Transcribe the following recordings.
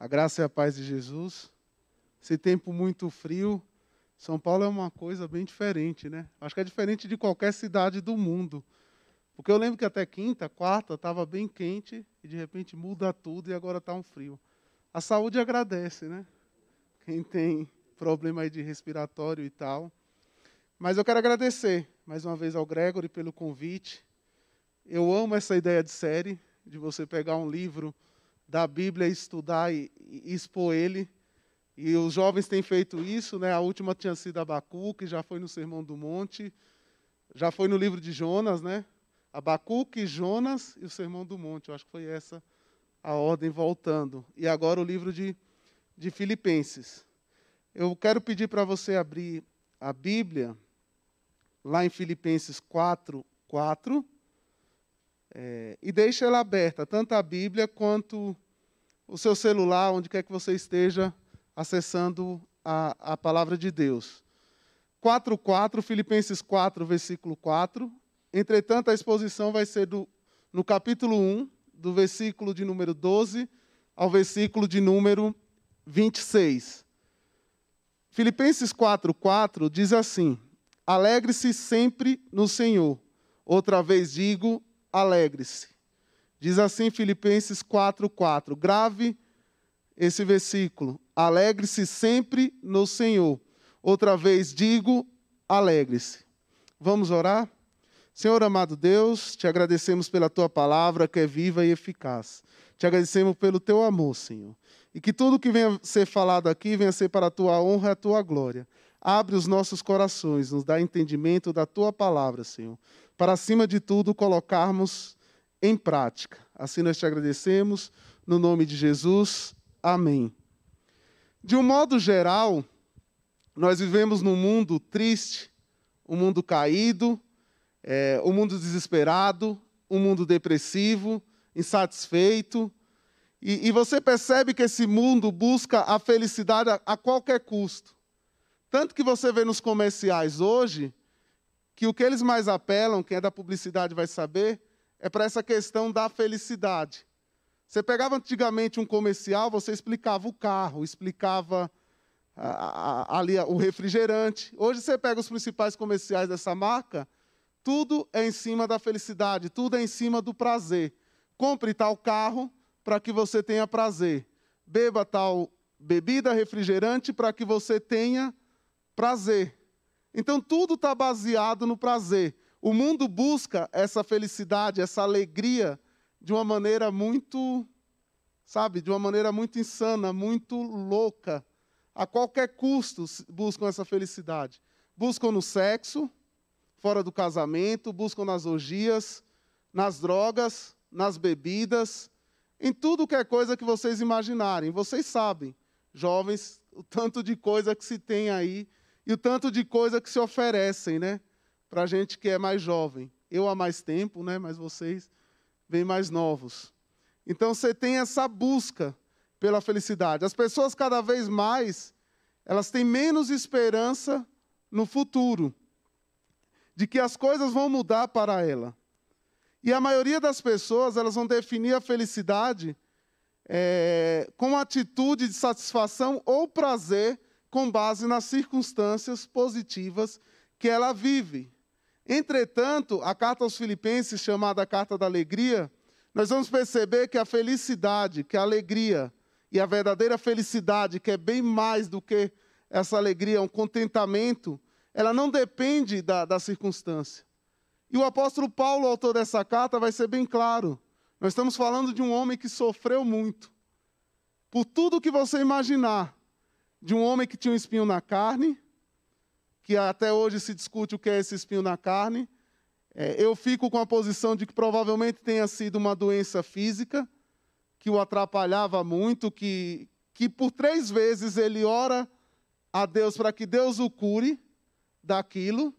A graça e a paz de Jesus. Esse tempo muito frio, São Paulo é uma coisa bem diferente, né? Acho que é diferente de qualquer cidade do mundo. Porque eu lembro que até quinta, quarta, estava bem quente e de repente muda tudo e agora está um frio. A saúde agradece, né? Quem tem problema aí de respiratório e tal. Mas eu quero agradecer mais uma vez ao Gregory pelo convite. Eu amo essa ideia de série, de você pegar um livro da Bíblia, estudar e expor ele. E os jovens têm feito isso, né? A última tinha sido Abacuque, já foi no Sermão do Monte, já foi no livro de Jonas, né? Abacuque, Jonas e o Sermão do Monte. Eu acho que foi essa a ordem voltando. E agora o livro de Filipenses. Eu quero pedir para você abrir a Bíblia lá em Filipenses 4:4 e deixa ela aberta, tanto a Bíblia quanto o seu celular, onde quer que você esteja acessando a palavra de Deus. 4:4, Filipenses 4, versículo 4. Entretanto, a exposição vai ser no capítulo 1, do versículo de número 12 ao versículo de número 26. Filipenses 4:4 diz assim: alegre-se sempre no Senhor. Outra vez digo, alegre-se. Diz assim Filipenses 4:4. Grave esse versículo. Alegre-se sempre no Senhor. Outra vez digo, alegre-se. Vamos orar? Senhor amado Deus, te agradecemos pela tua palavra que é viva e eficaz. Te agradecemos pelo teu amor, Senhor. E que tudo que venha ser falado aqui venha ser para a tua honra e a tua glória. Abre os nossos corações, nos dá entendimento da tua palavra, Senhor. Para, acima de tudo, colocarmos em prática. Assim nós te agradecemos, no nome de Jesus. Amém. De um modo geral, nós vivemos num mundo triste, um mundo caído, um mundo desesperado, um mundo depressivo, insatisfeito. E você percebe que esse mundo busca a felicidade a qualquer custo. Tanto que você vê nos comerciais hoje, que o que eles mais apelam, quem é da publicidade vai saber, é para essa questão da felicidade. Você pegava antigamente um comercial, você explicava o carro, explicava ali o refrigerante. Hoje você pega os principais comerciais dessa marca, tudo é em cima da felicidade, tudo é em cima do prazer. Compre tal carro para que você tenha prazer. Beba tal bebida refrigerante para que você tenha prazer. Então, tudo está baseado no prazer. O mundo busca essa felicidade, essa alegria, de uma maneira muito, de uma maneira muito insana, muito louca. A qualquer custo buscam essa felicidade. Buscam no sexo, fora do casamento, buscam nas orgias, nas drogas, nas bebidas, em tudo que é coisa que vocês imaginarem. Vocês sabem, jovens, o tanto de coisa que se tem aí e o tanto de coisa que se oferecem, né, para a gente que é mais jovem. Eu há mais tempo, né, mas vocês bem mais novos. Então, você tem essa busca pela felicidade. As pessoas, cada vez mais, elas têm menos esperança no futuro, de que as coisas vão mudar para ela. E a maioria das pessoas, elas vão definir a felicidade com uma atitude de satisfação ou prazer com base nas circunstâncias positivas que ela vive. Entretanto, a carta aos Filipenses, chamada Carta da Alegria, nós vamos perceber que a felicidade, que a alegria e a verdadeira felicidade, que é bem mais do que essa alegria, um contentamento, ela não depende da circunstância. E o apóstolo Paulo, autor dessa carta, vai ser bem claro. Nós estamos falando de um homem que sofreu muito. Por tudo que você imaginar. De um homem que tinha um espinho na carne, que até hoje se discute o que é esse espinho na carne. Eu fico com a posição de que provavelmente tenha sido uma doença física, que o atrapalhava muito, que por 3 vezes ele ora a Deus para que Deus o cure daquilo,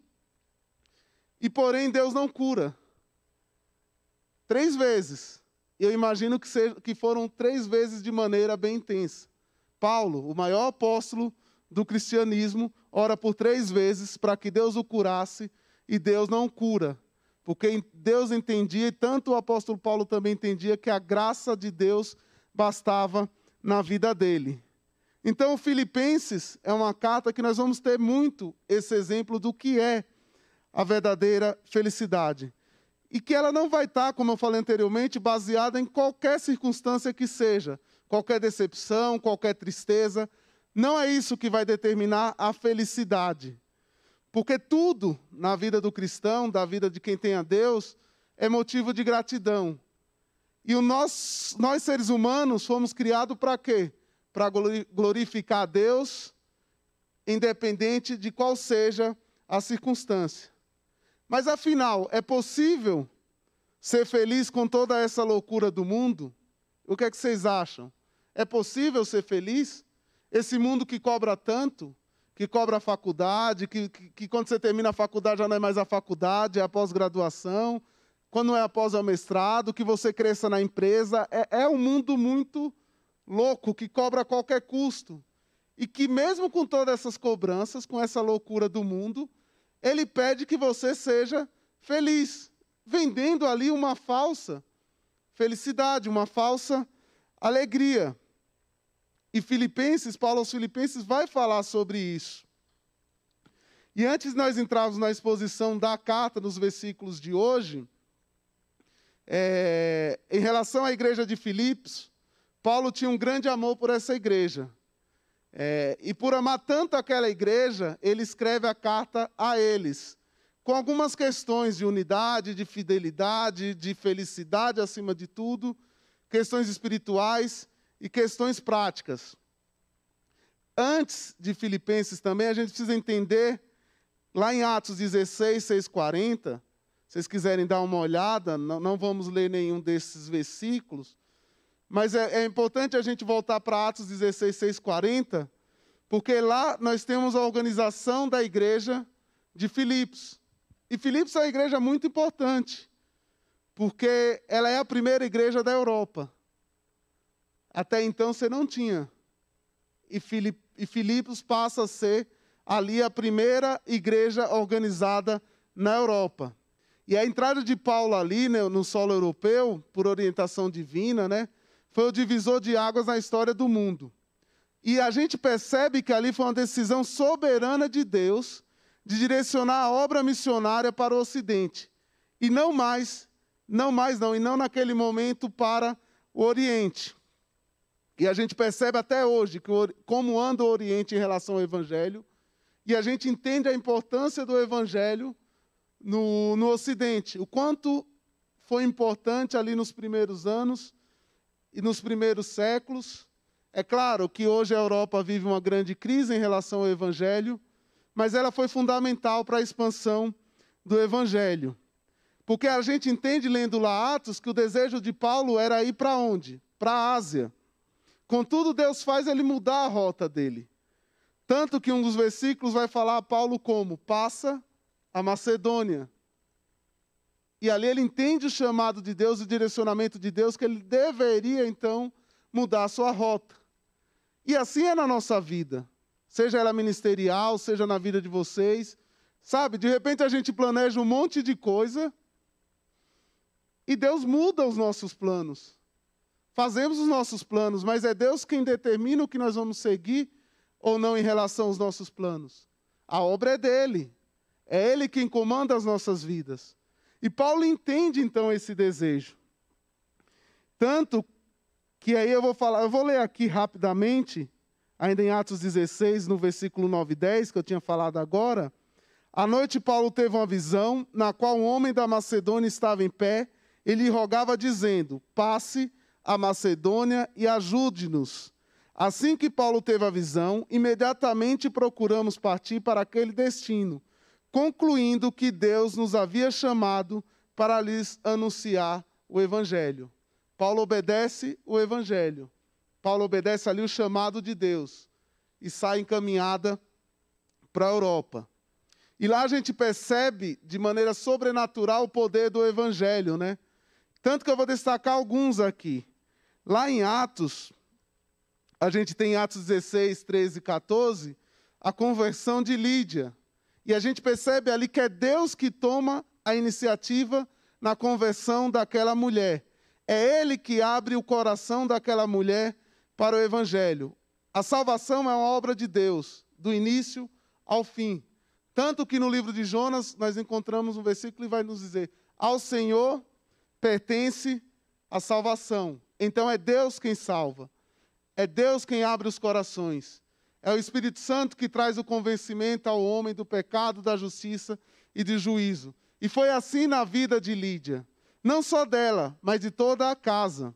e porém Deus não cura. 3 vezes. Eu imagino que foram 3 vezes de maneira bem intensa. Paulo, o maior apóstolo do cristianismo, ora por 3 vezes para que Deus o curasse, e Deus não cura. Porque Deus entendia, e tanto o apóstolo Paulo também entendia, que a graça de Deus bastava na vida dele. Então, Filipenses é uma carta que nós vamos ter muito esse exemplo do que é a verdadeira felicidade. E que ela não vai estar, como eu falei anteriormente, baseada em qualquer circunstância que seja, qualquer decepção, qualquer tristeza. Não é isso que vai determinar a felicidade. Porque tudo na vida do cristão, da vida de quem tem a Deus, é motivo de gratidão. E nós seres humanos, fomos criados para quê? Para glorificar a Deus, independente de qual seja a circunstância. Mas, afinal, é possível ser feliz com toda essa loucura do mundo? O que é que vocês acham? É possível ser feliz? Esse mundo que cobra tanto, que cobra a faculdade, que quando você termina a faculdade já não é mais a faculdade, é a pós-graduação, quando não é após o mestrado, que você cresça na empresa. É um mundo muito louco, que cobra a qualquer custo. E que mesmo com todas essas cobranças, com essa loucura do mundo, ele pede que você seja feliz, vendendo ali uma falsa felicidade, uma falsa alegria. E Paulo aos Filipenses vai falar sobre isso. E antes de nós entrarmos na exposição da carta, nos versículos de hoje, em relação à igreja de Filipos, Paulo tinha um grande amor por essa igreja. E por amar tanto aquela igreja, ele escreve a carta a eles, com algumas questões de unidade, de fidelidade, de felicidade acima de tudo, questões espirituais e questões práticas. Antes de Filipenses também, a gente precisa entender, lá em Atos 16, 6:40, se vocês quiserem dar uma olhada, não vamos ler nenhum desses versículos, mas é importante a gente voltar para Atos 16, 6:40, porque lá nós temos a organização da igreja de Filipos. E Filipos é uma igreja muito importante, porque ela é a primeira igreja da Europa. Até então você não tinha. E Filipos passa a ser ali a primeira igreja organizada na Europa. E a entrada de Paulo ali, né, no solo europeu, por orientação divina, né, foi o divisor de águas na história do mundo. E a gente percebe que ali foi uma decisão soberana de Deus de direcionar a obra missionária para o Ocidente. E não naquele momento para o Oriente. E a gente percebe até hoje como anda o Oriente em relação ao Evangelho, e a gente entende a importância do Evangelho no Ocidente, o quanto foi importante ali nos primeiros anos e nos primeiros séculos. É claro que hoje a Europa vive uma grande crise em relação ao Evangelho, mas ela foi fundamental para a expansão do Evangelho. Porque a gente entende, lendo lá Atos, que o desejo de Paulo era ir para onde? Para a Ásia. Contudo, Deus faz ele mudar a rota dele. Tanto que um dos versículos vai falar a Paulo como: passa a Macedônia. E ali ele entende o chamado de Deus, o direcionamento de Deus, que ele deveria, então, mudar a sua rota. E assim é na nossa vida. Seja ela ministerial, seja na vida de vocês. Sabe, de repente a gente planeja um monte de coisa e Deus muda os nossos planos. Fazemos os nossos planos, mas é Deus quem determina o que nós vamos seguir ou não em relação aos nossos planos. A obra é dele. É ele quem comanda as nossas vidas. E Paulo entende, então, esse desejo. Tanto que aí eu vou ler aqui rapidamente, ainda em Atos 16, no versículo 9 e 10, que eu tinha falado agora. À noite Paulo teve uma visão, na qual um homem da Macedônia estava em pé, ele rogava dizendo: passe a Macedônia e ajude-nos. Assim que Paulo teve a visão, imediatamente procuramos partir para aquele destino, concluindo que Deus nos havia chamado para lhes anunciar o Evangelho. Paulo obedece o Evangelho. Paulo obedece ali o chamado de Deus e sai encaminhada para a Europa. E lá a gente percebe de maneira sobrenatural o poder do Evangelho, né? Tanto que eu vou destacar alguns aqui. Lá em Atos, a gente tem Atos 16, 13 e 14, a conversão de Lídia. E a gente percebe ali que é Deus que toma a iniciativa na conversão daquela mulher. É Ele que abre o coração daquela mulher para o Evangelho. A salvação é uma obra de Deus, do início ao fim. Tanto que no livro de Jonas nós encontramos um versículo que vai nos dizer: ao Senhor pertence a salvação. Então é Deus quem salva. É Deus quem abre os corações. É o Espírito Santo que traz o convencimento ao homem do pecado, da justiça e do juízo. E foi assim na vida de Lídia. Não só dela, mas de toda a casa.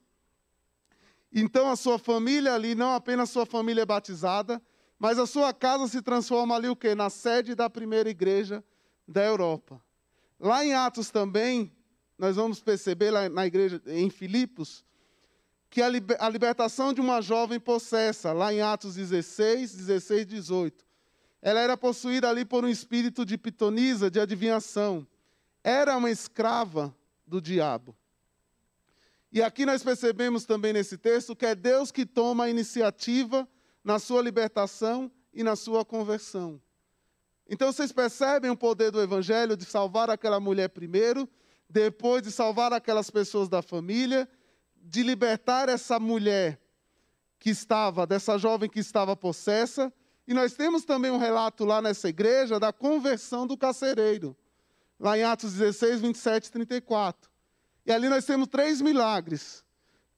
Então a sua família ali, não apenas sua família é batizada, mas a sua casa se transforma ali o quê? Na sede da primeira igreja da Europa. Lá em Atos também, nós vamos perceber lá na igreja em Filipos, que a libertação de uma jovem possessa, lá em Atos 16, 16, 18. Ela era possuída ali por um espírito de pitonisa, de adivinhação. Era uma escrava do diabo. E aqui nós percebemos também nesse texto que é Deus que toma a iniciativa na sua libertação e na sua conversão. Então vocês percebem o poder do Evangelho de salvar aquela mulher primeiro, depois de salvar aquelas pessoas da família, de libertar essa mulher dessa jovem que estava possessa. E nós temos também um relato lá nessa igreja da conversão do carcereiro, lá em Atos 16, 27 e 34. E ali nós temos 3 milagres.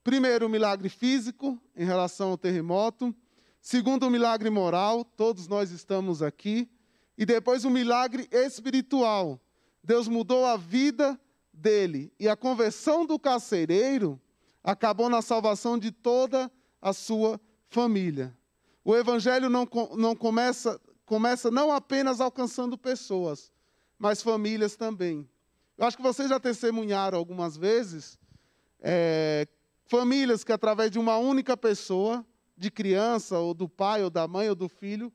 Primeiro, o milagre físico, em relação ao terremoto. Segundo, o milagre moral, todos nós estamos aqui. E depois, o milagre espiritual. Deus mudou a vida dele. E a conversão do carcereiro acabou na salvação de toda a sua família. O Evangelho não começa não apenas alcançando pessoas, mas famílias também. Eu acho que vocês já testemunharam algumas vezes famílias que, através de uma única pessoa, de criança, ou do pai, ou da mãe, ou do filho,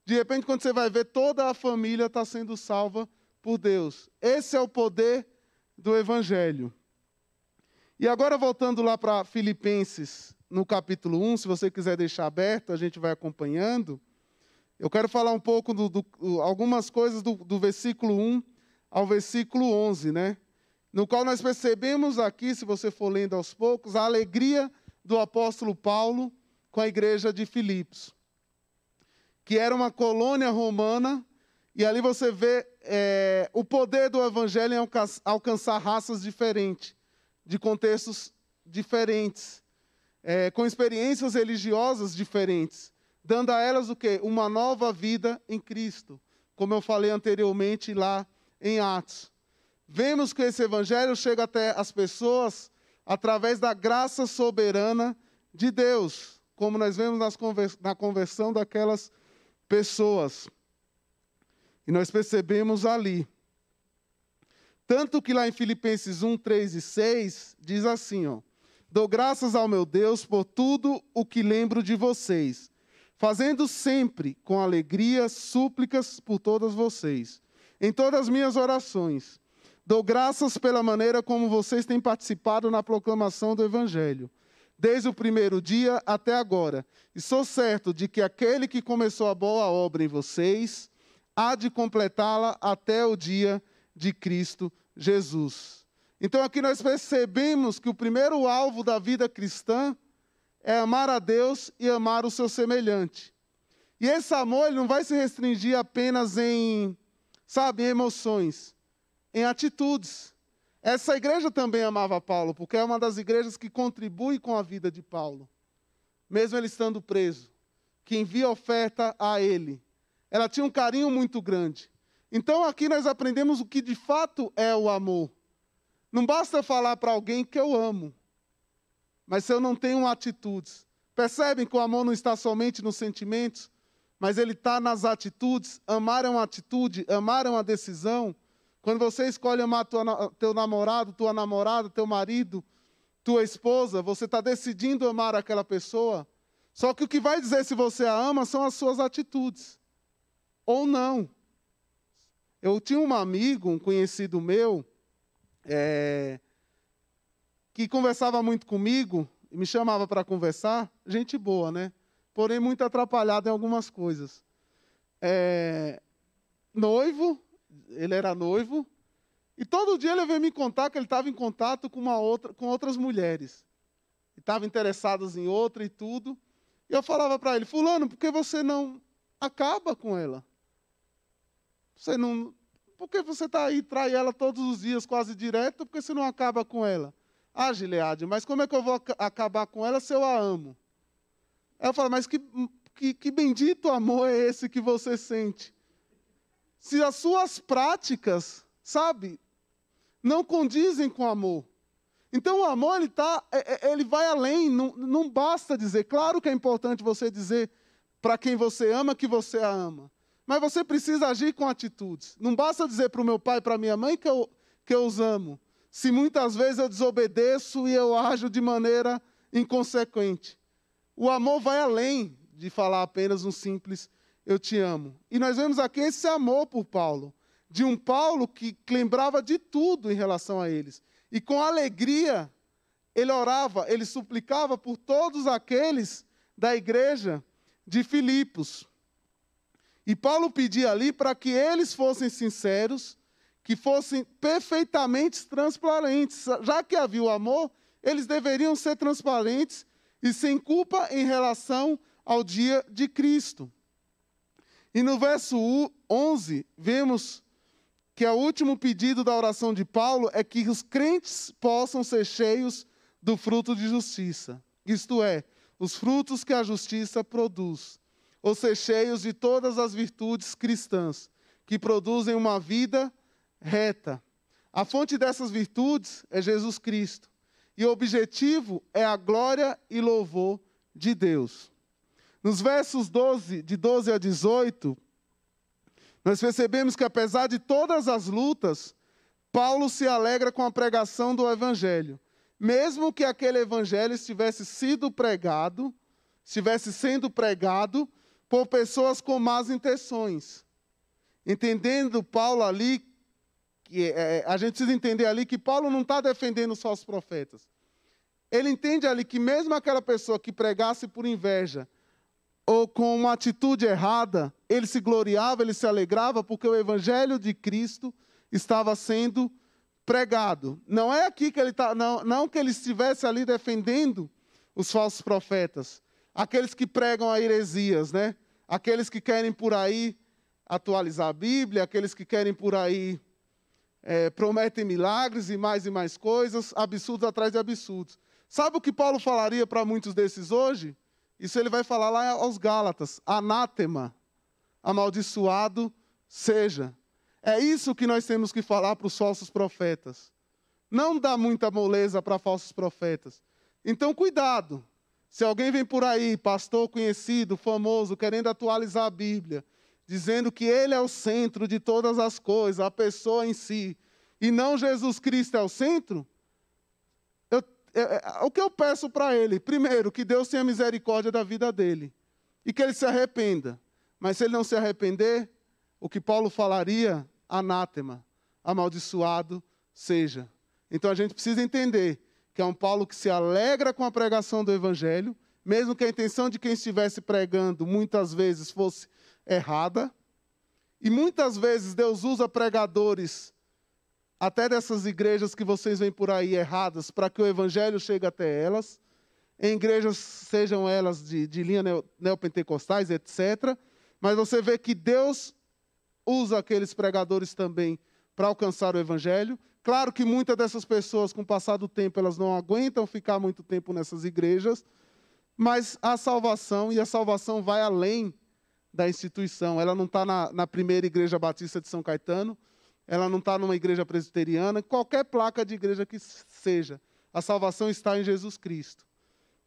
de repente, quando você vai ver, toda a família está sendo salva por Deus. Esse é o poder do Evangelho. E agora, voltando lá para Filipenses, no capítulo 1, se você quiser deixar aberto, a gente vai acompanhando. Eu quero falar um pouco, algumas coisas do versículo 1 ao versículo 11, né? No qual nós percebemos aqui, se você for lendo aos poucos, a alegria do apóstolo Paulo com a igreja de Filipos, que era uma colônia romana, e ali você vê o poder do Evangelho em alcançar raças diferentes, de contextos diferentes, com experiências religiosas diferentes, dando a elas o quê? Uma nova vida em Cristo, como eu falei anteriormente lá em Atos. Vemos que esse Evangelho chega até as pessoas através da graça soberana de Deus, como nós vemos na conversão daquelas pessoas. E nós percebemos ali. Tanto que lá em Filipenses 1, 3 e 6, diz assim, ó: dou graças ao meu Deus por tudo o que lembro de vocês, fazendo sempre com alegria súplicas por todas vocês, em todas as minhas orações. Dou graças pela maneira como vocês têm participado na proclamação do Evangelho, desde o primeiro dia até agora. E sou certo de que aquele que começou a boa obra em vocês há de completá-la até o dia de Cristo Jesus. Então aqui nós percebemos que o primeiro alvo da vida cristã é amar a Deus e amar o seu semelhante. E esse amor ele não vai se restringir apenas em emoções, em atitudes. Essa igreja também amava Paulo, porque é uma das igrejas que contribui com a vida de Paulo, mesmo ele estando preso, que envia oferta a ele. Ela tinha um carinho muito grande. Então aqui nós aprendemos o que de fato é o amor. Não basta falar para alguém que eu amo, mas se eu não tenho atitudes. Percebem que o amor não está somente nos sentimentos, mas ele está nas atitudes. Amar é uma atitude, amar é uma decisão. Quando você escolhe amar teu namorado, tua namorada, teu marido, tua esposa, você está decidindo amar aquela pessoa. Só que o que vai dizer se você a ama são as suas atitudes. Ou não. Eu tinha um amigo, um conhecido meu, que conversava muito comigo, e me chamava para conversar, gente boa, né? Porém, muito atrapalhado em algumas coisas. Noivo, ele era noivo, e todo dia ele veio me contar que ele estava em contato com outras mulheres. Estava interessado em outra e tudo. E eu falava para ele, fulano, por que você não acaba com ela? Por que você está aí, trai ela todos os dias, quase direto, por que você não acaba com ela? Ah, Gileade, mas como é que eu vou acabar com ela se eu a amo? Aí eu falo, mas que bendito amor é esse que você sente? Se as suas práticas, sabe, não condizem com o amor. Então o amor, ele vai além, não basta dizer. Claro que é importante você dizer para quem você ama que você a ama. Mas você precisa agir com atitudes. Não basta dizer para o meu pai e para a minha mãe que eu os amo. Se muitas vezes eu desobedeço e eu ajo de maneira inconsequente. O amor vai além de falar apenas um simples eu te amo. E nós vemos aqui esse amor por Paulo. De um Paulo que lembrava de tudo em relação a eles. E com alegria, ele orava, ele suplicava por todos aqueles da igreja de Filipos. E Paulo pedia ali para que eles fossem sinceros, que fossem perfeitamente transparentes. Já que havia o amor, eles deveriam ser transparentes e sem culpa em relação ao dia de Cristo. E no verso 11, vemos que o último pedido da oração de Paulo é que os crentes possam ser cheios do fruto de justiça. Isto é, os frutos que a justiça produz. Ou ser cheios de todas as virtudes cristãs, que produzem uma vida reta. A fonte dessas virtudes é Jesus Cristo. E o objetivo é a glória e louvor de Deus. Nos versos de 12 a 18, nós percebemos que apesar de todas as lutas, Paulo se alegra com a pregação do Evangelho. Mesmo que aquele Evangelho estivesse sendo pregado por pessoas com más intenções. Entendendo Paulo ali, a gente precisa entender ali que Paulo não está defendendo os falsos profetas. Ele entende ali que mesmo aquela pessoa que pregasse por inveja, ou com uma atitude errada, ele se gloriava, ele se alegrava, porque o Evangelho de Cristo estava sendo pregado. Não é aqui que ele está, não que ele estivesse ali defendendo os falsos profetas, aqueles que pregam a heresias, né? Aqueles que querem por aí atualizar a Bíblia, aqueles que querem por aí prometem milagres e mais coisas, absurdos atrás de absurdos. Sabe o que Paulo falaria para muitos desses hoje? Isso ele vai falar lá aos Gálatas. Anátema, amaldiçoado seja. É isso que nós temos que falar para os falsos profetas. Não dá muita moleza para falsos profetas. Então, cuidado. Se alguém vem por aí, pastor conhecido, famoso, querendo atualizar a Bíblia, dizendo que ele é o centro de todas as coisas, a pessoa em si, e não Jesus Cristo é o centro, o que eu peço para ele? Primeiro, que Deus tenha misericórdia da vida dele e que ele se arrependa. Mas se ele não se arrepender, o que Paulo falaria, anátema, amaldiçoado seja. Então a gente precisa entender que é um Paulo que se alegra com a pregação do Evangelho, mesmo que a intenção de quem estivesse pregando muitas vezes fosse errada. E muitas vezes Deus usa pregadores até dessas igrejas que vocês veem por aí erradas, para que o Evangelho chegue até elas, em igrejas, sejam elas de linha neopentecostais, etc. Mas você vê que Deus usa aqueles pregadores também para alcançar o Evangelho. Claro que muitas dessas pessoas, com o passar do tempo, elas não aguentam ficar muito tempo nessas igrejas, mas a salvação vai além da instituição. Ela não está na primeira igreja batista de São Caetano, ela não está numa igreja presbiteriana, qualquer placa de igreja que seja. A salvação está em Jesus Cristo.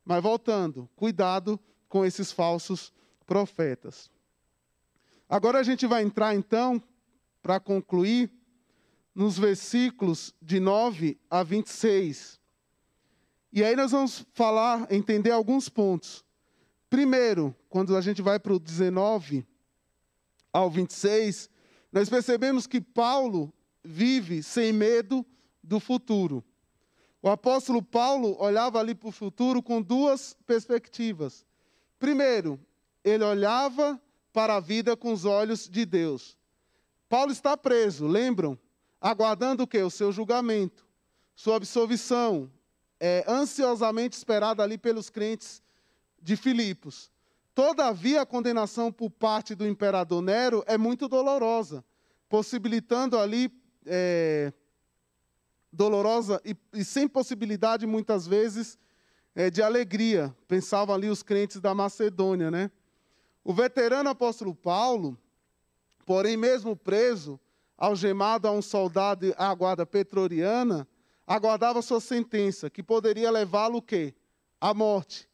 Mas voltando, cuidado com esses falsos profetas. Agora a gente vai entrar, então, para concluir, nos versículos de 9 a 26. E aí nós vamos entender alguns pontos. Primeiro, quando a gente vai para o 19 ao 26, nós percebemos que Paulo vive sem medo do futuro. O apóstolo Paulo olhava ali para o futuro com duas perspectivas. Primeiro, ele olhava para a vida com os olhos de Deus. Paulo está preso, lembram? Aguardando o quê? O seu julgamento, sua absolvição, ansiosamente esperada ali pelos crentes de Filipos. Todavia, a condenação por parte do imperador Nero é muito dolorosa, possibilitando ali, dolorosa e sem possibilidade, muitas vezes, de alegria. Pensavam ali os crentes da Macedônia, né? O veterano apóstolo Paulo, porém, mesmo preso, algemado a um soldado à guarda pretoriana, aguardava sua sentença, que poderia levá-lo o quê? À morte.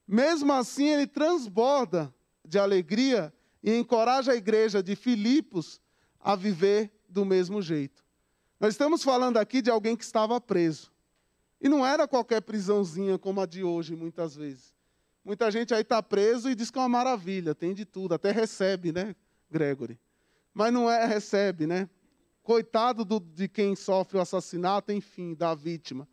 Mesmo assim, ele transborda de alegria e encoraja a igreja de Filipos a viver do mesmo jeito. Nós estamos falando aqui de alguém que estava preso. E não era qualquer prisãozinha como a de hoje, muitas vezes. Muita gente aí está preso e diz que é uma maravilha, tem de tudo, até recebe, né, Gregory? Mas não é, recebe, né? Coitado de quem sofre o assassinato, enfim, da vítima.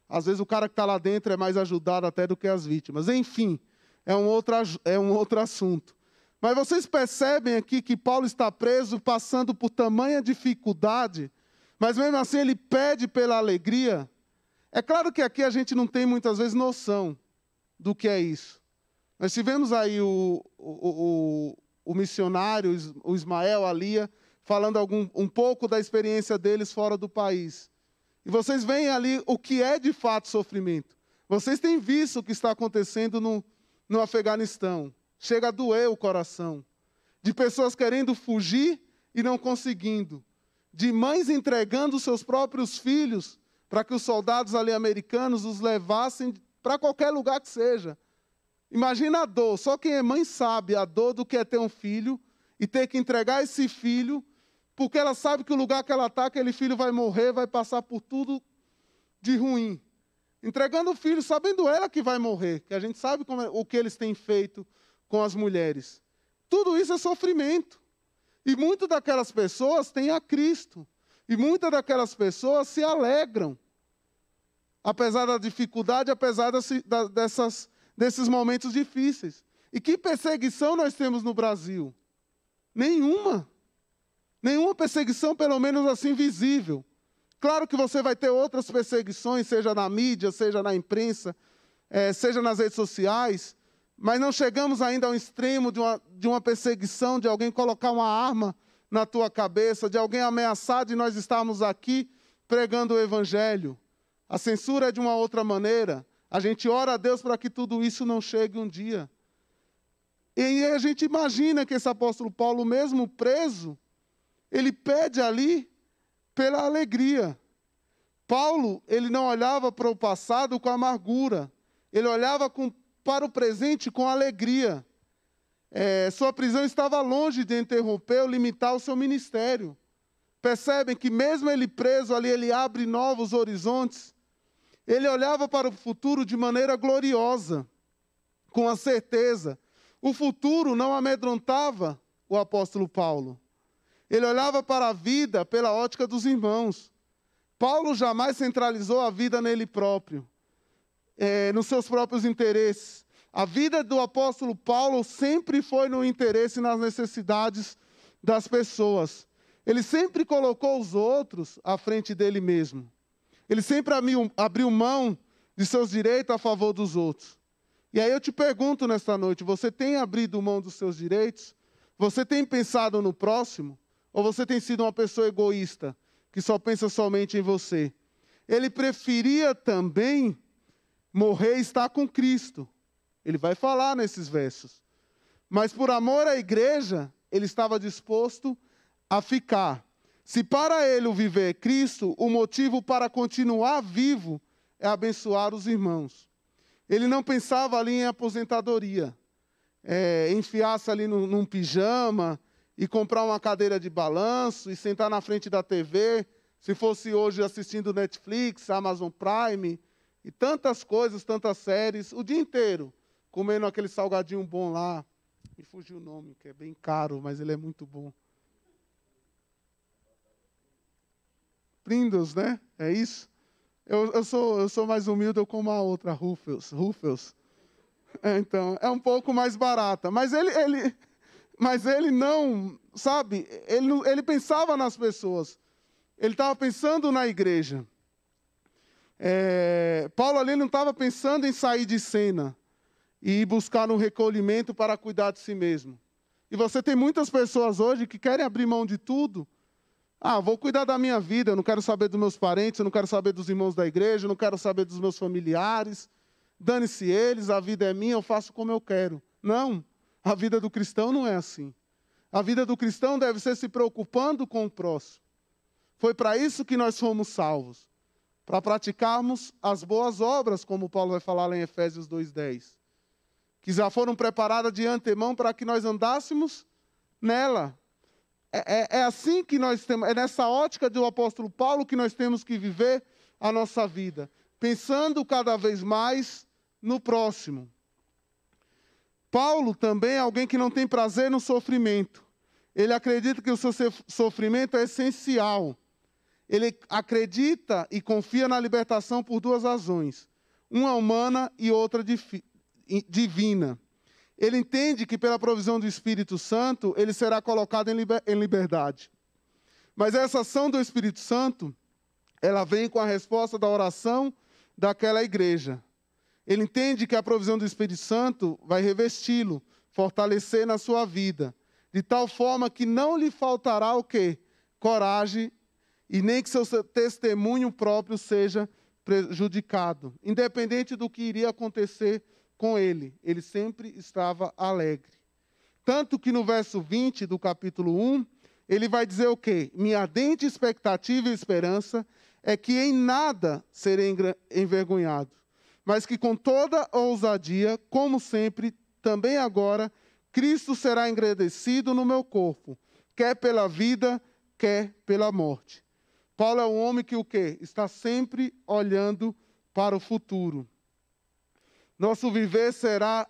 Às vezes o cara que está lá dentro é mais ajudado até do que as vítimas. Enfim, é um outro assunto. Mas vocês percebem aqui que Paulo está preso, passando por tamanha dificuldade, mas mesmo assim ele pede pela alegria. É claro que aqui a gente não tem muitas vezes noção do que é isso. Nós tivemos aí o missionário, o Ismael, a Lia, falando um pouco da experiência deles fora do país. E vocês veem ali o que é de fato sofrimento. Vocês têm visto o que está acontecendo no Afeganistão. Chega a doer o coração. De pessoas querendo fugir e não conseguindo. De mães entregando seus próprios filhos para que os soldados ali americanos os levassem para qualquer lugar que seja. Imagina a dor. Só quem é mãe sabe a dor do que é ter um filho e ter que entregar esse filho, porque ela sabe que o lugar que ela está, aquele filho vai morrer, vai passar por tudo de ruim. Entregando o filho, sabendo ela que vai morrer, que a gente sabe o que eles têm feito com as mulheres. Tudo isso é sofrimento. E muitas daquelas pessoas têm a Cristo. E muitas daquelas pessoas se alegram. Apesar da dificuldade, apesar desses momentos difíceis. E que perseguição nós temos no Brasil? Nenhuma. Nenhuma perseguição, pelo menos assim, visível. Claro que você vai ter outras perseguições, seja na mídia, seja na imprensa, seja nas redes sociais, mas não chegamos ainda ao extremo de uma perseguição, de alguém colocar uma arma na tua cabeça, de alguém ameaçar de nós estarmos aqui pregando o Evangelho. A censura é de uma outra maneira. A gente ora a Deus para que tudo isso não chegue um dia. E a gente imagina que esse apóstolo Paulo, mesmo preso, ele pede ali pela alegria. Paulo, ele não olhava para o passado com amargura. Ele olhava para o presente com alegria. Sua prisão estava longe de interromper ou limitar o seu ministério. Percebem que mesmo ele preso ali, ele abre novos horizontes. Ele olhava para o futuro de maneira gloriosa, com a certeza. O futuro não amedrontava o apóstolo Paulo. Ele olhava para a vida pela ótica dos irmãos. Paulo jamais centralizou a vida nele próprio, nos seus próprios interesses. A vida do apóstolo Paulo sempre foi no interesse e nas necessidades das pessoas. Ele sempre colocou os outros à frente dele mesmo. Ele sempre abriu mão de seus direitos a favor dos outros. E aí eu te pergunto nesta noite, você tem abrido mão dos seus direitos? Você tem pensado no próximo? Ou você tem sido uma pessoa egoísta, que só pensa somente em você? Ele preferia também morrer e estar com Cristo. Ele vai falar nesses versos. Mas por amor à igreja, ele estava disposto a ficar. Se para ele o viver é Cristo, o motivo para continuar vivo é abençoar os irmãos. Ele não pensava ali em aposentadoria, enfiar-se ali num pijama e comprar uma cadeira de balanço e sentar na frente da TV, se fosse hoje assistindo Netflix, Amazon Prime e tantas coisas, tantas séries, o dia inteiro, comendo aquele salgadinho bom lá. Me fugiu o nome, que é bem caro, mas ele é muito bom. Pringles, né? É isso? Eu sou mais humilde, eu como a outra, Ruffles. Então, é um pouco mais barata. Mas ele não, sabe? Ele pensava nas pessoas. Ele estava pensando na igreja. Paulo ali não estava pensando em sair de cena. e buscar no recolhimento para cuidar de si mesmo. E você tem muitas pessoas hoje que querem abrir mão de tudo. Vou cuidar da minha vida, eu não quero saber dos meus parentes, eu não quero saber dos irmãos da igreja, eu não quero saber dos meus familiares. Dane-se eles, a vida é minha, eu faço como eu quero. Não, a vida do cristão não é assim. A vida do cristão deve ser se preocupando com o próximo. Foi para isso que nós fomos salvos, para praticarmos as boas obras, como Paulo vai falar lá em Efésios 2:10, que já foram preparadas de antemão para que nós andássemos nela. É assim que nós temos, é nessa ótica do apóstolo Paulo que nós temos que viver a nossa vida, pensando cada vez mais no próximo. Paulo também é alguém que não tem prazer no sofrimento. Ele acredita que o seu sofrimento é essencial. Ele acredita e confia na libertação por duas razões. Uma humana e outra divina. Ele entende que pela provisão do Espírito Santo, ele será colocado em liberdade. Mas essa ação do Espírito Santo, ela vem com a resposta da oração daquela igreja. Ele entende que a provisão do Espírito Santo vai revesti-lo, fortalecer na sua vida, de tal forma que não lhe faltará o quê? Coragem, e nem que seu testemunho próprio seja prejudicado. Independente do que iria acontecer com ele, ele sempre estava alegre. Tanto que no verso 20 do capítulo 1, ele vai dizer o quê? Minha ardente expectativa e esperança é que em nada serei envergonhado, mas que com toda ousadia, como sempre, também agora, Cristo será engrandecido no meu corpo, quer pela vida, quer pela morte. Paulo é um homem que o quê? Está sempre olhando para o futuro. Nosso viver será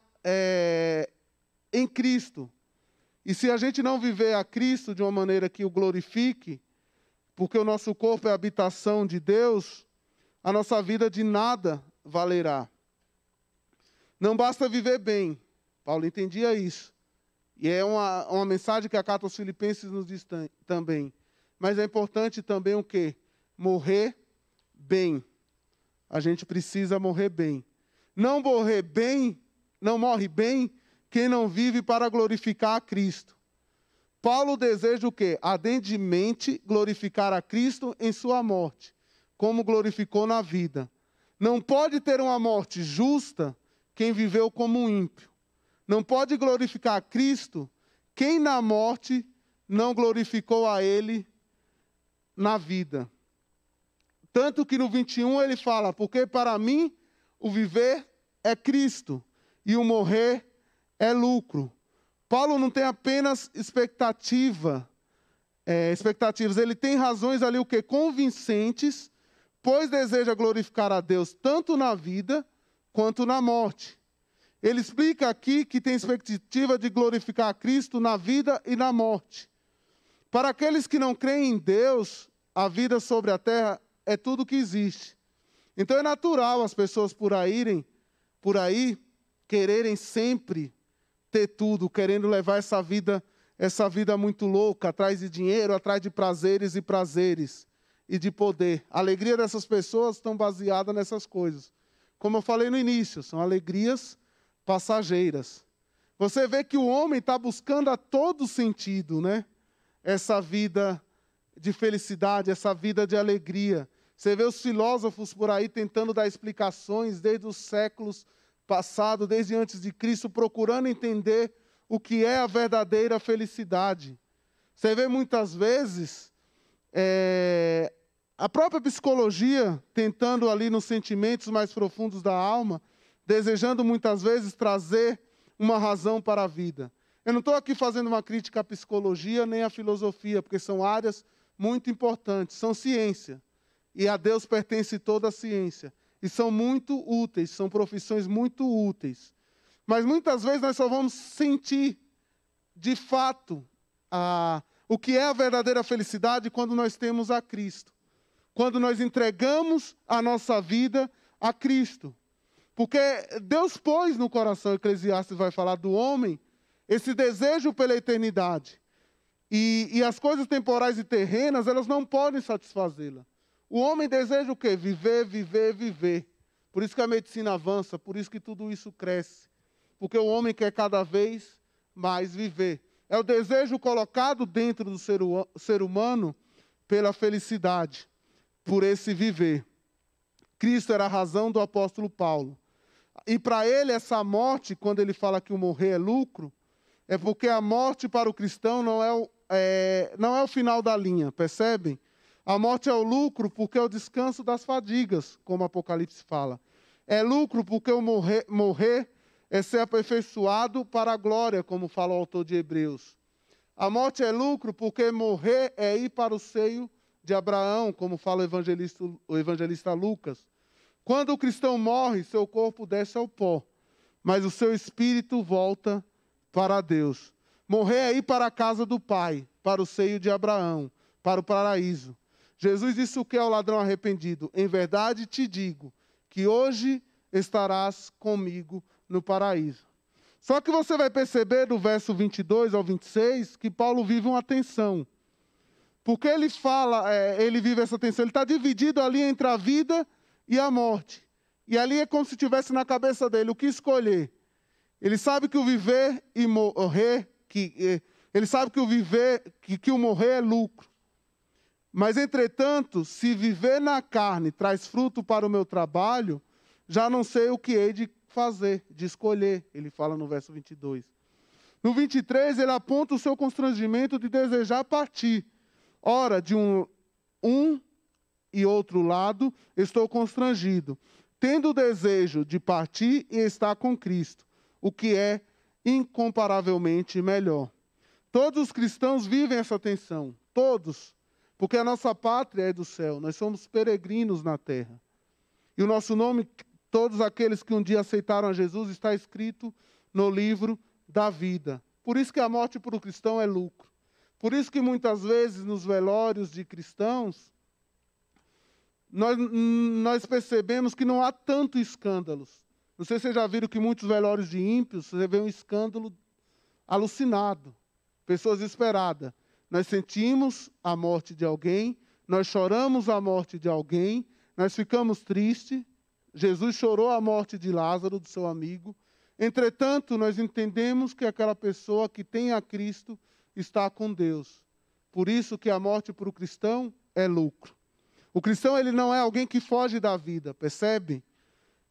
em Cristo. E se a gente não viver a Cristo de uma maneira que o glorifique, porque o nosso corpo é a habitação de Deus, a nossa vida de nada valerá. Não basta viver bem. Paulo entendia isso. E é uma mensagem que a carta aos Filipenses nos diz também. Mas é importante também o quê? Morrer bem. A gente precisa morrer bem. Não morre bem quem não vive para glorificar a Cristo. Paulo deseja o quê? Ardentemente glorificar a Cristo em sua morte, como glorificou na vida. Não pode ter uma morte justa quem viveu como um ímpio. Não pode glorificar a Cristo quem na morte não glorificou a Ele na vida. Tanto que no 21 ele fala, porque para mim o viver é Cristo e o morrer é lucro. Paulo não tem apenas expectativas, ele tem razões ali o quê? Convincentes, pois deseja glorificar a Deus tanto na vida quanto na morte. Ele explica aqui que tem expectativa de glorificar a Cristo na vida e na morte. Para aqueles que não creem em Deus, a vida sobre a terra é tudo que existe. Então é natural as pessoas por aí quererem sempre ter tudo, querendo levar essa vida muito louca, atrás de dinheiro, atrás de prazeres e de poder. A alegria dessas pessoas estão baseadas nessas coisas. Como eu falei no início, são alegrias passageiras. Você vê que o homem está buscando a todo sentido, né? Essa vida de felicidade, essa vida de alegria. Você vê os filósofos por aí tentando dar explicações desde os séculos passados, desde antes de Cristo, procurando entender o que é a verdadeira felicidade. Você vê muitas vezes a própria psicologia tentando ali nos sentimentos mais profundos da alma, desejando muitas vezes trazer uma razão para a vida. Eu não estou aqui fazendo uma crítica à psicologia nem à filosofia, porque são áreas muito importantes, são ciência. E a Deus pertence toda a ciência. E são muito úteis, são profissões muito úteis. Mas muitas vezes nós só vamos sentir, de fato, o que é a verdadeira felicidade quando nós temos a Cristo. Quando nós entregamos a nossa vida a Cristo. Porque Deus pôs no coração, Eclesiastes vai falar do homem, esse desejo pela eternidade. E as coisas temporais e terrenas, elas não podem satisfazê-la. O homem deseja o quê? Viver, viver, viver. Por isso que a medicina avança, por isso que tudo isso cresce. porque o homem quer cada vez mais viver. É o desejo colocado dentro do ser humano pela felicidade, por esse viver. Cristo era a razão do apóstolo Paulo. E para ele, essa morte, quando ele fala que o morrer é lucro, é porque a morte para o cristão não é o final da linha, percebem? A morte é o lucro porque é o descanso das fadigas, como o Apocalipse fala. É lucro porque o morrer é ser aperfeiçoado para a glória, como fala o autor de Hebreus. A morte é lucro porque morrer é ir para o seio de Abraão, como fala o evangelista Lucas. Quando o cristão morre, seu corpo desce ao pó, mas o seu espírito volta para Deus. Morrer é ir para a casa do Pai, para o seio de Abraão, para o paraíso. Jesus disse o que ao ladrão arrependido? Em verdade te digo, que hoje estarás comigo no paraíso. Só que você vai perceber do verso 22 ao 26 que Paulo vive uma tensão. Porque ele ele vive essa tensão, ele está dividido ali entre a vida e a morte. E ali é como se tivesse na cabeça dele o que escolher. Ele sabe que o viver e morrer, ele sabe que o morrer é lucro. Mas, entretanto, se viver na carne traz fruto para o meu trabalho, já não sei o que hei de fazer, de escolher, ele fala no verso 22. No 23, ele aponta o seu constrangimento de desejar partir. Ora, de um e outro lado, estou constrangido, tendo o desejo de partir e estar com Cristo, o que é incomparavelmente melhor. Todos os cristãos vivem essa tensão, todos, porque a nossa pátria é do céu, nós somos peregrinos na terra. E o nosso nome, todos aqueles que um dia aceitaram a Jesus, está escrito no livro da vida. Por isso que a morte para o cristão é lucro. Por isso que muitas vezes nos velórios de cristãos, nós percebemos que não há tanto escândalos. Não sei se vocês já viram que muitos velórios de ímpios, você vê um escândalo alucinado, pessoas desesperadas. Nós sentimos a morte de alguém, nós choramos a morte de alguém, nós ficamos tristes. Jesus chorou a morte de Lázaro, do seu amigo. Entretanto, nós entendemos que aquela pessoa que tem a Cristo está com Deus. Por isso que a morte para o cristão é lucro. O cristão, ele não é alguém que foge da vida, percebe?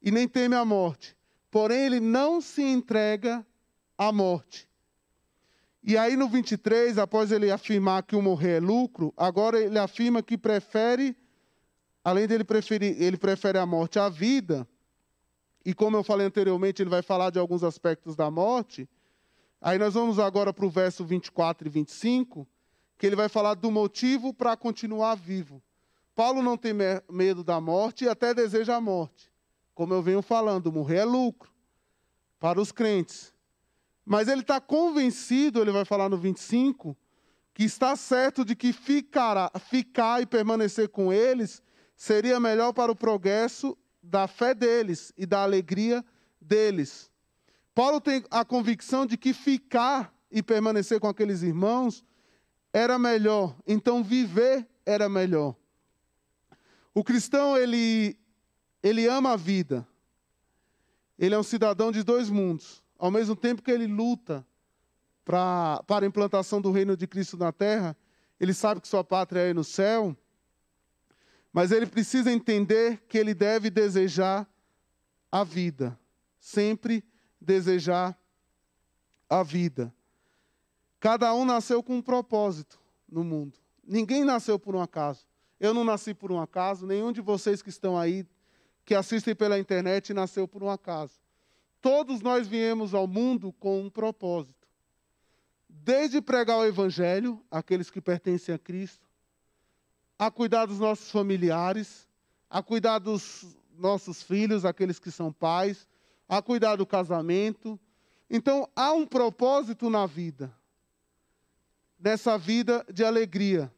E nem teme a morte. Porém, ele não se entrega à morte. E aí no 23, após ele afirmar que o morrer é lucro, agora ele afirma que prefere, além dele preferir, ele prefere a morte à vida. E como eu falei anteriormente, ele vai falar de alguns aspectos da morte. Aí nós vamos agora para o verso 24 e 25, que ele vai falar do motivo para continuar vivo. Paulo não tem medo da morte e até deseja a morte. Como eu venho falando, morrer é lucro para os crentes. Mas ele está convencido, ele vai falar no 25, que está certo de que ficar e permanecer com eles seria melhor para o progresso da fé deles e da alegria deles. Paulo tem a convicção de que ficar e permanecer com aqueles irmãos era melhor, então viver era melhor. O cristão, ele ama a vida. Ele é um cidadão de dois mundos. Ao mesmo tempo que ele luta para a implantação do reino de Cristo na terra, ele sabe que sua pátria é no céu, mas ele precisa entender que ele deve desejar a vida, sempre desejar a vida. Cada um nasceu com um propósito no mundo. Ninguém nasceu por um acaso. Eu não nasci por um acaso, nenhum de vocês que estão aí, que assistem pela internet, nasceu por um acaso. Todos nós viemos ao mundo com um propósito. Desde pregar o evangelho, aqueles que pertencem a Cristo, a cuidar dos nossos familiares, a cuidar dos nossos filhos, aqueles que são pais, a cuidar do casamento. Então, há um propósito na vida, nessa vida de alegria.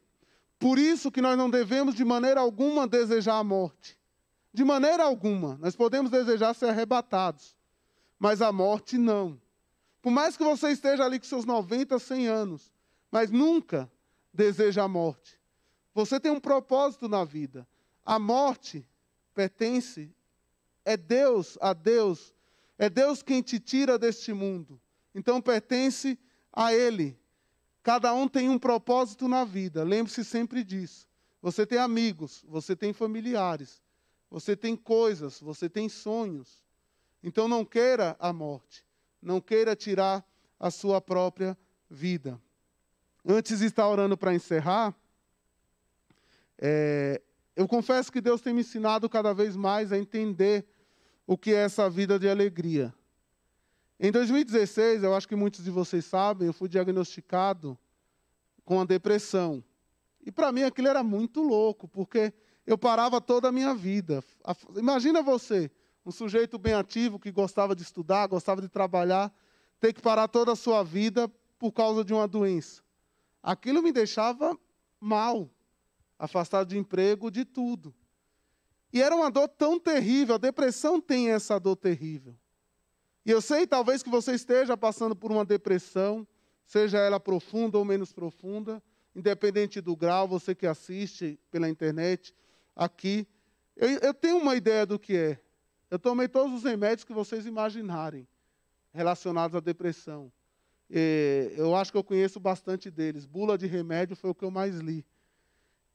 Por isso que nós não devemos, de maneira alguma, desejar a morte. De maneira alguma. Nós podemos desejar ser arrebatados, mas a morte não. Por mais que você esteja ali com seus 90, 100 anos, mas nunca deseja a morte. Você tem um propósito na vida. A morte pertence, a Deus, É Deus quem te tira deste mundo. Então pertence a Ele. Cada um tem um propósito na vida. Lembre-se sempre disso. Você tem amigos, você tem familiares, você tem coisas, você tem sonhos. Então não queira a morte. Não queira tirar a sua própria vida. Antes de estar orando para encerrar, eu confesso que Deus tem me ensinado cada vez mais a entender o que é essa vida de alegria. Em 2016, eu acho que muitos de vocês sabem, eu fui diagnosticado com a depressão. E para mim aquilo era muito louco, porque eu parava toda a minha vida. Imagina você, um sujeito bem ativo, que gostava de estudar, gostava de trabalhar, ter que parar toda a sua vida por causa de uma doença. Aquilo me deixava mal, afastado de emprego, de tudo. E era uma dor tão terrível, a depressão tem essa dor terrível. E eu sei, talvez, que você esteja passando por uma depressão, seja ela profunda ou menos profunda, independente do grau, você que assiste pela internet, aqui. Eu tenho uma ideia do que é. Eu tomei todos os remédios que vocês imaginarem relacionados à depressão. Eu acho que eu conheço bastante deles. Bula de remédio foi o que eu mais li.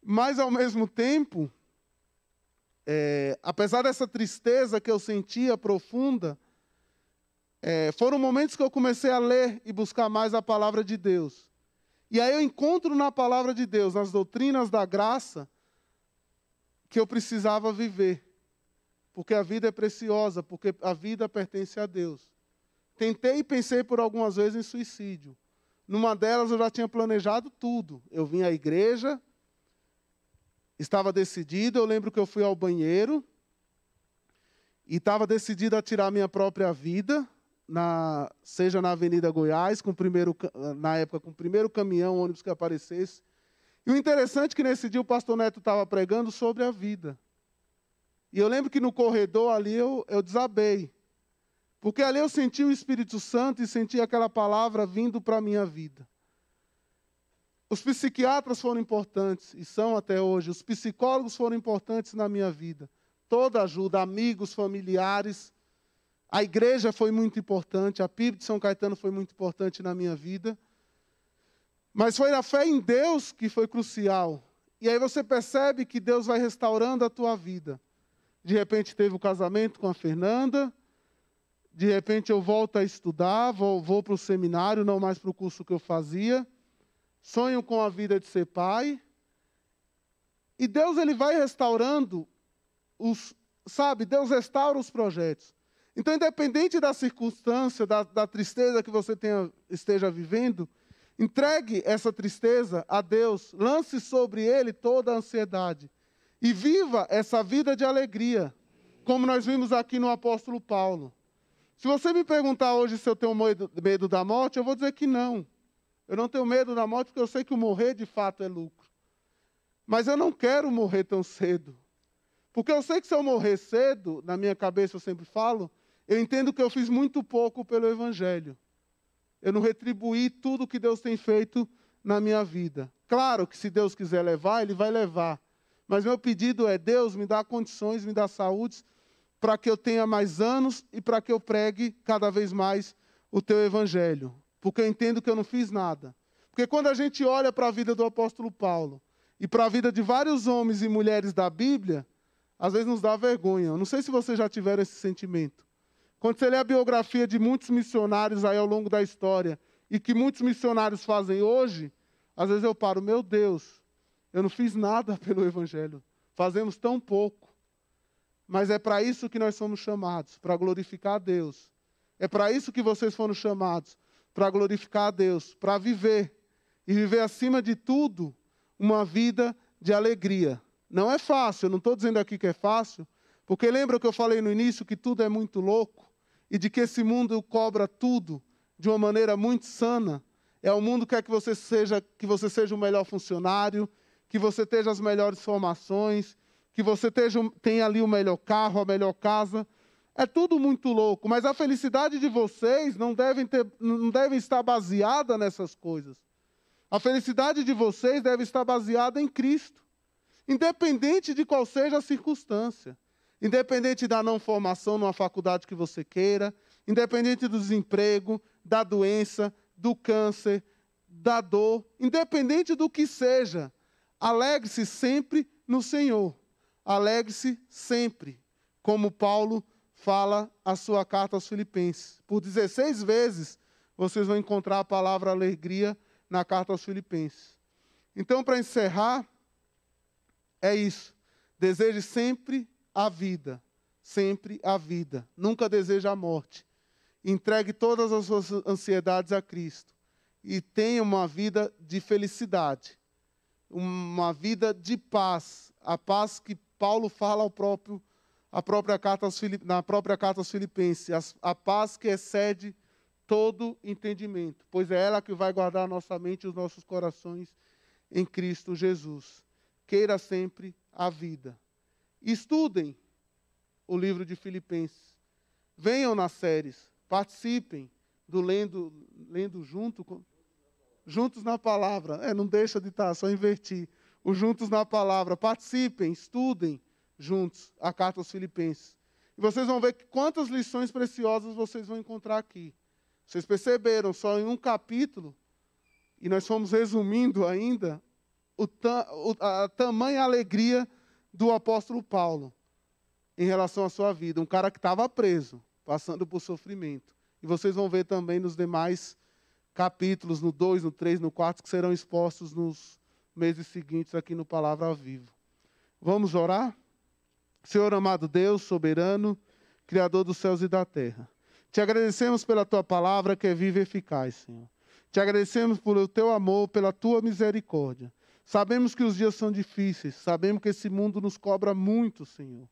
Mas, ao mesmo tempo, apesar dessa tristeza que eu sentia profunda, foram momentos que eu comecei a ler e buscar mais a palavra de Deus. E aí eu encontro na palavra de Deus, nas doutrinas da graça, que eu precisava viver. Porque a vida é preciosa, porque a vida pertence a Deus. Tentei e pensei por algumas vezes em suicídio. Numa delas eu já tinha planejado tudo. Eu vim à igreja, estava decidido, eu lembro que eu fui ao banheiro e estava decidido a tirar minha própria vida, seja na Avenida Goiás, na época com o primeiro caminhão, ônibus que aparecesse. E o interessante é que nesse dia o pastor Neto estava pregando sobre a vida. E eu lembro que no corredor ali eu desabei. Porque ali eu senti o Espírito Santo e senti aquela palavra vindo para a minha vida. Os psiquiatras foram importantes, e são até hoje. Os psicólogos foram importantes na minha vida. Toda ajuda, amigos, familiares. A igreja foi muito importante, a PIB de São Caetano foi muito importante na minha vida. Mas foi a fé em Deus que foi crucial. E aí você percebe que Deus vai restaurando a tua vida. De repente teve o casamento com a Fernanda. De repente eu volto a estudar, vou para o seminário, não mais para o curso que eu fazia. Sonho com a vida de ser pai. E Deus ele vai restaurando Deus restaura os projetos. Então, independente da circunstância, da tristeza que você esteja vivendo, entregue essa tristeza a Deus, lance sobre Ele toda a ansiedade. E viva essa vida de alegria, como nós vimos aqui no apóstolo Paulo. Se você me perguntar hoje se eu tenho medo da morte, eu vou dizer que não. Eu não tenho medo da morte porque eu sei que o morrer de fato é lucro. Mas eu não quero morrer tão cedo. Porque eu sei que se eu morrer cedo, na minha cabeça eu sempre falo, eu entendo que eu fiz muito pouco pelo Evangelho. Eu não retribuí tudo que Deus tem feito na minha vida. Claro que se Deus quiser levar, Ele vai levar. Mas meu pedido é, Deus, me dá condições, me dá saúde, para que eu tenha mais anos e para que eu pregue cada vez mais o Teu Evangelho. Porque eu entendo que eu não fiz nada. Porque quando a gente olha para a vida do apóstolo Paulo e para a vida de vários homens e mulheres da Bíblia, às vezes nos dá vergonha. Eu não sei se vocês já tiveram esse sentimento. Quando você lê a biografia de muitos missionários aí ao longo da história e que muitos missionários fazem hoje, às vezes eu paro, meu Deus, eu não fiz nada pelo Evangelho. Fazemos tão pouco. Mas é para isso que nós somos chamados, para glorificar a Deus. É para isso que vocês foram chamados, para glorificar a Deus, para viver. E viver acima de tudo uma vida de alegria. Não é fácil, eu não estou dizendo aqui que é fácil, porque lembra que eu falei no início que tudo é muito louco e de que esse mundo cobra tudo de uma maneira muito sana. É o mundo que quer que você seja o melhor funcionário, que você tenha as melhores formações, que você tenha ali o melhor carro, a melhor casa. É tudo muito louco, mas a felicidade de vocês não deve estar baseada nessas coisas. A felicidade de vocês deve estar baseada em Cristo. Independente de qual seja a circunstância. Independente da não formação numa faculdade que você queira. independente do desemprego, da doença, do câncer, da dor, independente do que seja, alegre-se sempre no Senhor. Alegre-se sempre, como Paulo fala a sua carta aos Filipenses. Por 16 vezes, vocês vão encontrar a palavra alegria na carta aos Filipenses. Então, para encerrar, é isso. Deseje sempre a vida. Sempre a vida. Nunca deseje a morte. Entregue todas as suas ansiedades a Cristo. E tenha uma vida de felicidade. Uma vida de paz. A paz que Paulo fala na própria carta aos Filipenses. A paz que excede todo entendimento. Pois é ela que vai guardar a nossa mente e os nossos corações em Cristo Jesus. Queira sempre a vida. Estudem o livro de Filipenses. Venham nas séries. Participem do lendo juntos na palavra. Não deixa de estar, só invertir. O juntos na palavra. Participem, estudem juntos a carta aos Filipenses. E vocês vão ver quantas lições preciosas vocês vão encontrar aqui. Vocês perceberam, só em um capítulo, e nós fomos resumindo ainda, a tamanha alegria do apóstolo Paulo em relação à sua vida. Um cara que estava preso, passando por sofrimento. E vocês vão ver também nos demais capítulos, no 2, no 3, no 4, que serão expostos nos meses seguintes aqui no Palavra ao Vivo. Vamos orar? Senhor amado Deus, soberano, Criador dos céus e da terra. Te agradecemos pela tua palavra que é viva e eficaz, Senhor. Te agradecemos pelo teu amor, pela tua misericórdia. Sabemos que os dias são difíceis, sabemos que esse mundo nos cobra muito, Senhor.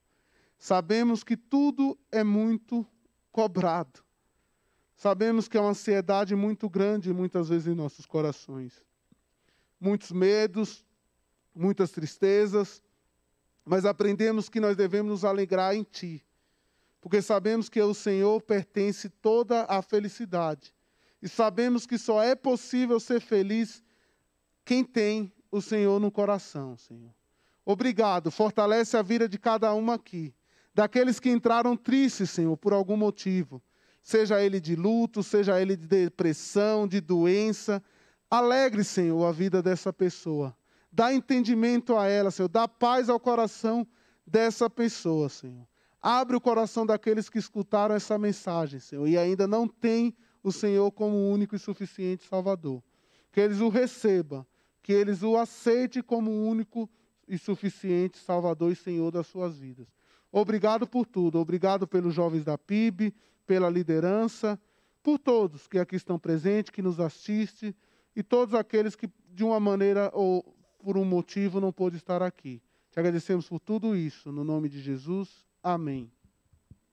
Sabemos que tudo é muito cobrado. Sabemos que é uma ansiedade muito grande muitas vezes em nossos corações. Muitos medos, muitas tristezas, mas aprendemos que nós devemos nos alegrar em Ti. Porque sabemos que ao Senhor pertence toda a felicidade. E sabemos que só é possível ser feliz quem tem o Senhor no coração, Senhor. Obrigado, fortalece a vida de cada um aqui. Daqueles que entraram tristes, Senhor, por algum motivo. Seja ele de luto, seja ele de depressão, de doença. Alegre, Senhor, a vida dessa pessoa. Dá entendimento a ela, Senhor. Dá paz ao coração dessa pessoa, Senhor. Abre o coração daqueles que escutaram essa mensagem, Senhor, e ainda não têm o Senhor como único e suficiente Salvador. Que eles o recebam, que eles o aceitem como único e suficiente Salvador e Senhor das suas vidas. Obrigado por tudo. Obrigado pelos jovens da PIB, pela liderança, por todos que aqui estão presentes, que nos assistem, e todos aqueles que, de uma maneira ou por um motivo, não pôde estar aqui. Te agradecemos por tudo isso. No nome de Jesus. Amém.